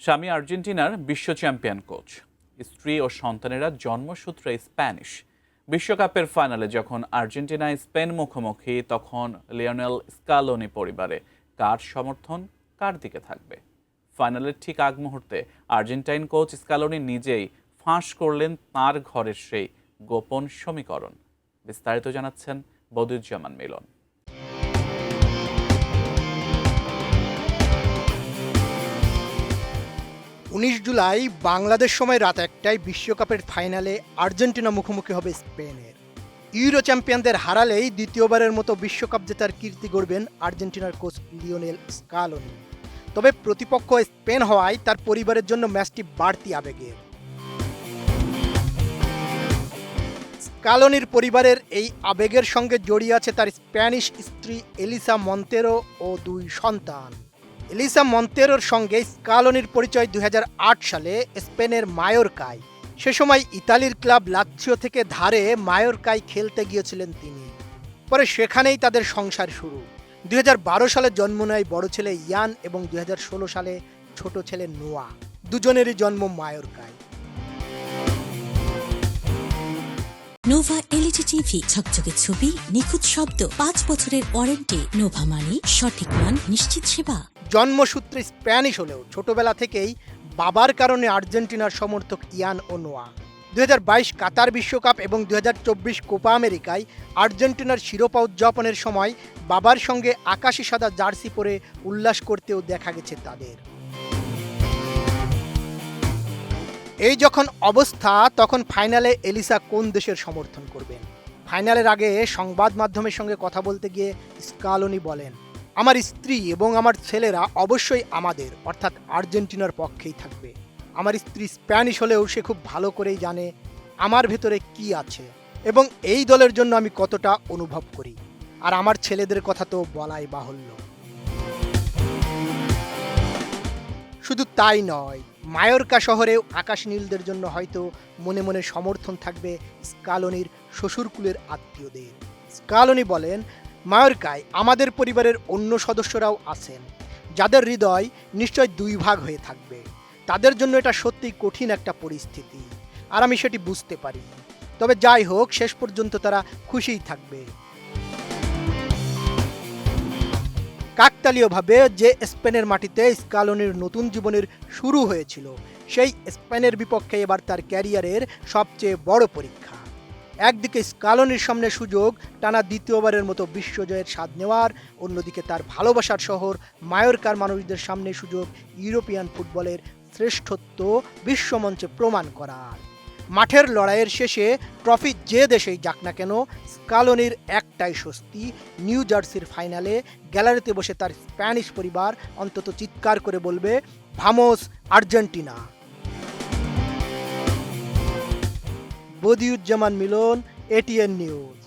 স্বামী আর্জেন্টিনার বিশ্ব চ্যাম্পিয়ন কোচ, স্ত্রী ও সন্তানেরা জন্মসূত্রে স্প্যানিশ। বিশ্বকাপের ফাইনালে যখন আর্জেন্টিনা স্পেন মুখোমুখি, তখন লিওনেল স্কালোনি পরিবারে কার সমর্থন কার দিকে থাকবে? ফাইনালের ঠিক আগ মুহূর্তে আর্জেন্টাইন কোচ স্কালোনি নিজেই ফাঁস করলেন তাঁর ঘরের সেই গোপন সমীকরণ। বিস্তারিত জানাচ্ছেন বদিউজ্জামান মিলন। ১৯ জুলাই বাংলাদেশ সময় রাত ১টায় বিশ্বকাপের ফাইনালে আর্জেন্টিনা মুখোমুখি হবে স্পেনের। ইউরো চ্যাম্পিয়নদের হারালেই দ্বিতীয়বারের মতো বিশ্বকাপ জেতার কীর্তি গড়বেন আর্জেন্টিনার কোচ লিওনেল স্কালোনি। তবে প্রতিপক্ষ স্পেন হওয়ায় তার পরিবারের জন্য ম্যাচটি বাড়তি আবেগের। স্কালোনির পরিবারের এই আবেগের সঙ্গে জড়িয়ে আছে তার স্প্যানিশ স্ত্রী এলিসা মন্তেরো ও ২ সন্তান। এলিসা মন্তেরোর সঙ্গে স্কালোনির পরিচয় ২০০৮ সালে স্পেনের মায়োরকায়। সে সময় ইতালির ক্লাব লাৎসিও থেকে ধারে মায়োরকায় খেলতে গিয়েছিলেন তিনি। পরে সেখানেই তাদের সংসার শুরু। ২০১২ সালে জন্ম নেয় বড় ছেলে ইয়ান এবং ২০১৬ সালে ছোট ছেলে নোয়া। দুজনেরই জন্ম মায়োরকায়। নোভা এলইডি টিভি, ঝকঝকে ছবি, নিখুঁত শব্দ, ৫ বছরের ওয়ারেন্টি। নোভা মানে সঠিক মান, নিশ্চিত সেবা। জন্মসূত্রে স্প্যানিশ হলেও ছোটবেলা থেকেই বাবার কারণে আর্জেন্টিনার সমর্থক ইয়ান ও নোয়া। ২০২২ কাতার বিশ্বকাপ এবং ২০২৪ কোপা আমেরিকায় আর্জেন্টিনার শিরোপা উদযাপনের সময় বাবার সঙ্গে আকাশি সাদা জার্সি পরে উল্লাস করতেও দেখা গেছে তাদের। এই যখন অবস্থা, তখন ফাইনালে এলিসা কোন দেশের সমর্থন করবেন? ফাইনালের আগে সংবাদ মাধ্যমের সঙ্গে কথা বলতে গিয়ে স্কালোনি বলেন, আমার স্ত্রী এবং আমার ছেলেরা অবশ্যই আমাদের অর্থাৎ আর্জেন্টিনার পক্ষেই থাকবে। আমার স্ত্রী স্প্যানিশ হলেও সে খুব ভালো করেই জানে আমার ভেতরে কি আছে এবং এই দলের জন্য আমি কতটা অনুভব করি। আর আমার ছেলেদের কথা তো বলাই বাহুল্য। শুধু তাই নয়, মায়োরকা শহরেও আকাশ নীলদের জন্য হয়তো মনে মনে সমর্থন থাকবে স্কালোনির শ্বশুরকুলের আত্মীয়দের। স্কালোনি বলেন, মায়োরকায় আমাদের পরিবারের অন্য সদস্যরাও আছেন, যাদের হৃদয় নিশ্চয় ২ ভাগ হয়ে থাকবে। তাদের জন্য এটা সত্যিই কঠিন একটা পরিস্থিতি, আর আমি সেটি বুঝতে পারি। তবে যাই হোক, শেষ পর্যন্ত তারা খুশিই থাকবে। কাকতালীয়ভাবে যে স্পেনের মাটিতে স্কালোনির নতুন জীবনের শুরু হয়েছিল, সেই স্পেনের বিপক্ষে এবার তার ক্যারিয়ারের সবচেয়ে বড় পরীক্ষা। একদিকে স্কালোনির সামনে সুযোগ টানা দ্বিতীয়বারের মতো বিশ্বজয়ের স্বাদ নেওয়ার, অন্যদিকে তার ভালোবাসার শহর মায়োরকার মানুষদের সামনে সুযোগ ইউরোপিয়ান ফুটবলের শ্রেষ্ঠত্ব বিশ্বমঞ্চে প্রমাণ করার। মাঠের লড়াইয়ের শেষে ট্রফি যে দেশেই যাক না কেন, স্কালোনির একটাই স্বস্তি, নিউ জার্সির ফাইনালে গ্যালারিতে বসে তার স্প্যানিশ পরিবার অন্তত চিৎকার করে বলবে, ভামোস আর্জেন্টিনা। বদিউজ্জামান মিলন, এটিএন নিউজ।